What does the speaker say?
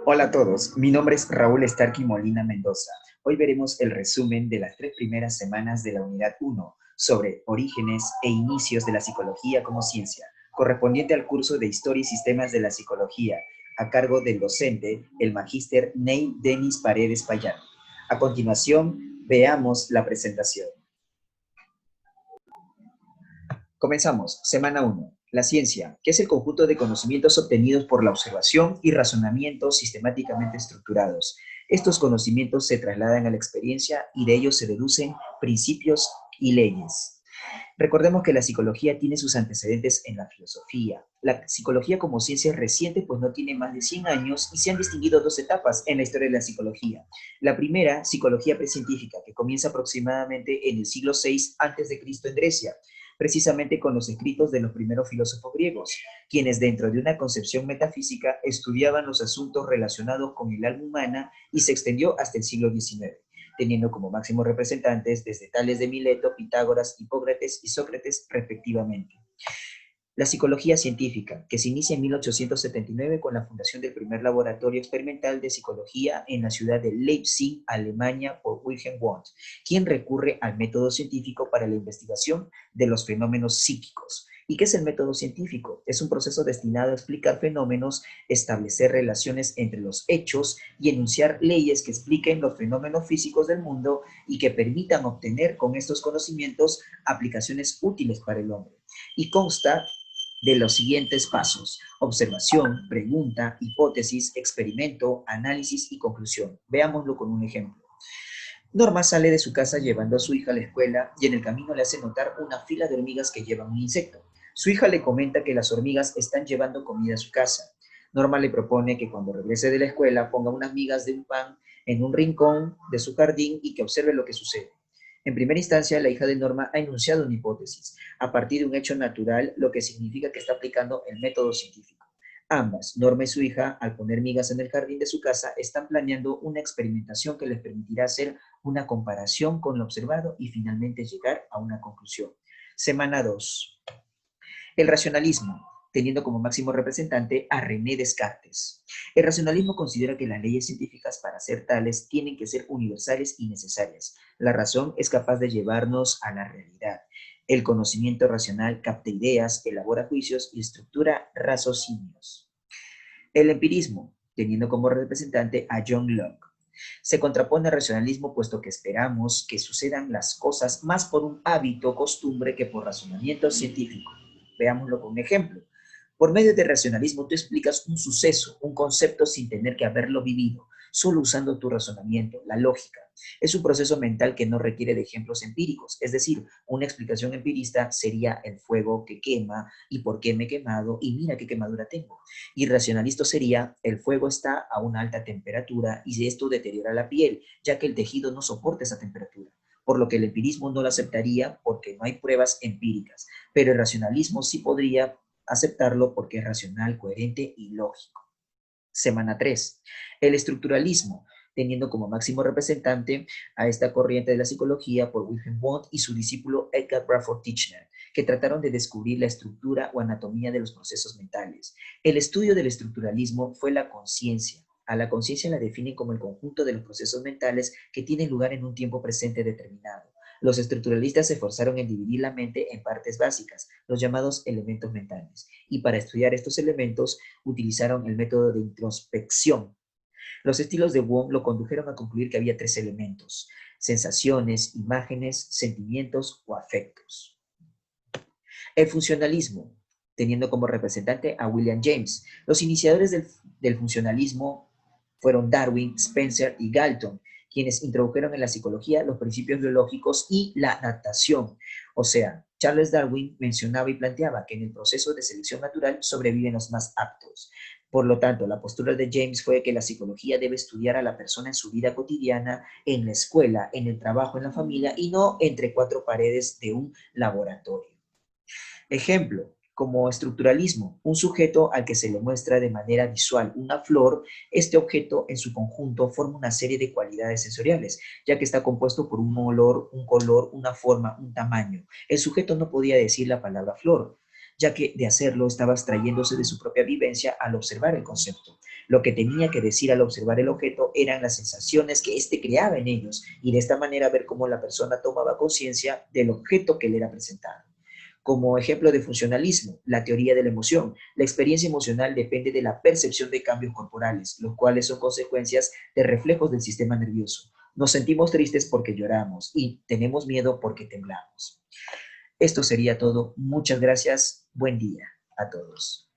Hola a todos, mi nombre es Raúl Starky Molina Mendoza. Hoy veremos el resumen de las 3 primeras semanas de la unidad 1 sobre orígenes e inicios de la psicología como ciencia, correspondiente al curso de Historia y Sistemas de la Psicología, a cargo del docente, el magíster Neil Denis Paredes Payán. A continuación, veamos la presentación. Comenzamos. Semana 1. La ciencia, que es el conjunto de conocimientos obtenidos por la observación y razonamientos sistemáticamente estructurados. Estos conocimientos se trasladan a la experiencia y de ellos se deducen principios y leyes. Recordemos que la psicología tiene sus antecedentes en la filosofía. La psicología como ciencia es reciente, pues no tiene más de 100 años y se han distinguido dos etapas en la historia de la psicología. La primera, psicología precientífica, que comienza aproximadamente en el siglo VI a.C. en Grecia, precisamente con los escritos de los primeros filósofos griegos, quienes dentro de una concepción metafísica estudiaban los asuntos relacionados con el alma humana y se extendió hasta el siglo XIX, teniendo como máximos representantes desde Tales de Mileto, Pitágoras, Hipócrates y Sócrates respectivamente. La psicología científica, que se inicia en 1879 con la fundación del primer laboratorio experimental de psicología en la ciudad de Leipzig, Alemania, por Wilhelm Wundt, quien recurre al método científico para la investigación de los fenómenos psíquicos. ¿Y qué es el método científico? Es un proceso destinado a explicar fenómenos, establecer relaciones entre los hechos y enunciar leyes que expliquen los fenómenos físicos del mundo y que permitan obtener con estos conocimientos aplicaciones útiles para el hombre. Y consta de los siguientes pasos: observación, pregunta, hipótesis, experimento, análisis y conclusión. Veámoslo con un ejemplo. Norma sale de su casa llevando a su hija a la escuela y en el camino le hace notar una fila de hormigas que llevan un insecto. Su hija le comenta que las hormigas están llevando comida a su casa. Norma le propone que cuando regrese de la escuela ponga unas migas de un pan en un rincón de su jardín y que observe lo que sucede. En primera instancia, la hija de Norma ha enunciado una hipótesis a partir de un hecho natural, lo que significa que está aplicando el método científico. Ambas, Norma y su hija, al poner migas en el jardín de su casa, están planeando una experimentación que les permitirá hacer una comparación con lo observado y finalmente llegar a una conclusión. Semana 2. El racionalismo, teniendo como máximo representante a René Descartes. El racionalismo considera que las leyes científicas, para ser tales, tienen que ser universales y necesarias. La razón es capaz de llevarnos a la realidad. El conocimiento racional capta ideas, elabora juicios y estructura raciocinios. El empirismo, teniendo como representante a John Locke. Se contrapone al racionalismo puesto que esperamos que sucedan las cosas más por un hábito o costumbre que por razonamiento científico. Veámoslo con un ejemplo. Por medio del racionalismo tú explicas un suceso, un concepto sin tener que haberlo vivido, solo usando tu razonamiento, la lógica. Es un proceso mental que no requiere de ejemplos empíricos, es decir, una explicación empirista sería el fuego que quema y por qué me he quemado y mira qué quemadura tengo. Irracionalista sería el fuego está a una alta temperatura y esto deteriora la piel, ya que el tejido no soporta esa temperatura, por lo que el empirismo no lo aceptaría porque no hay pruebas empíricas, pero el racionalismo sí podría aceptarlo porque es racional, coherente y lógico. Semana 3. El estructuralismo, teniendo como máximo representante a esta corriente de la psicología por Wilhelm Wundt y su discípulo Edgar Bradford Titchener, que trataron de descubrir la estructura o anatomía de los procesos mentales. El estudio del estructuralismo fue la conciencia. A la conciencia la definen como el conjunto de los procesos mentales que tienen lugar en un tiempo presente determinado. Los estructuralistas se esforzaron en dividir la mente en partes básicas, los llamados elementos mentales, y para estudiar estos elementos utilizaron el método de introspección. Los estilos de Wundt lo condujeron a concluir que había 3 elementos: sensaciones, imágenes, sentimientos o afectos. El funcionalismo, teniendo como representante a William James. Los iniciadores del funcionalismo fueron Darwin, Spencer y Galton, quienes introdujeron en la psicología los principios biológicos y la adaptación. O sea, Charles Darwin mencionaba y planteaba que en el proceso de selección natural sobreviven los más aptos. Por lo tanto, la postura de James fue que la psicología debe estudiar a la persona en su vida cotidiana, en la escuela, en el trabajo, en la familia y no entre 4 paredes de un laboratorio. Ejemplo, como estructuralismo, un sujeto al que se le muestra de manera visual una flor, este objeto en su conjunto forma una serie de cualidades sensoriales, ya que está compuesto por un olor, un color, una forma, un tamaño. El sujeto no podía decir la palabra flor, ya que de hacerlo estaba abstrayéndose de su propia vivencia al observar el concepto. Lo que tenía que decir al observar el objeto eran las sensaciones que éste creaba en ellos, y de esta manera ver cómo la persona tomaba conciencia del objeto que le era presentado. Como ejemplo de funcionalismo, la teoría de la emoción. La experiencia emocional depende de la percepción de cambios corporales, los cuales son consecuencias de reflejos del sistema nervioso. Nos sentimos tristes porque lloramos y tenemos miedo porque temblamos. Esto sería todo. Muchas gracias. Buen día a todos.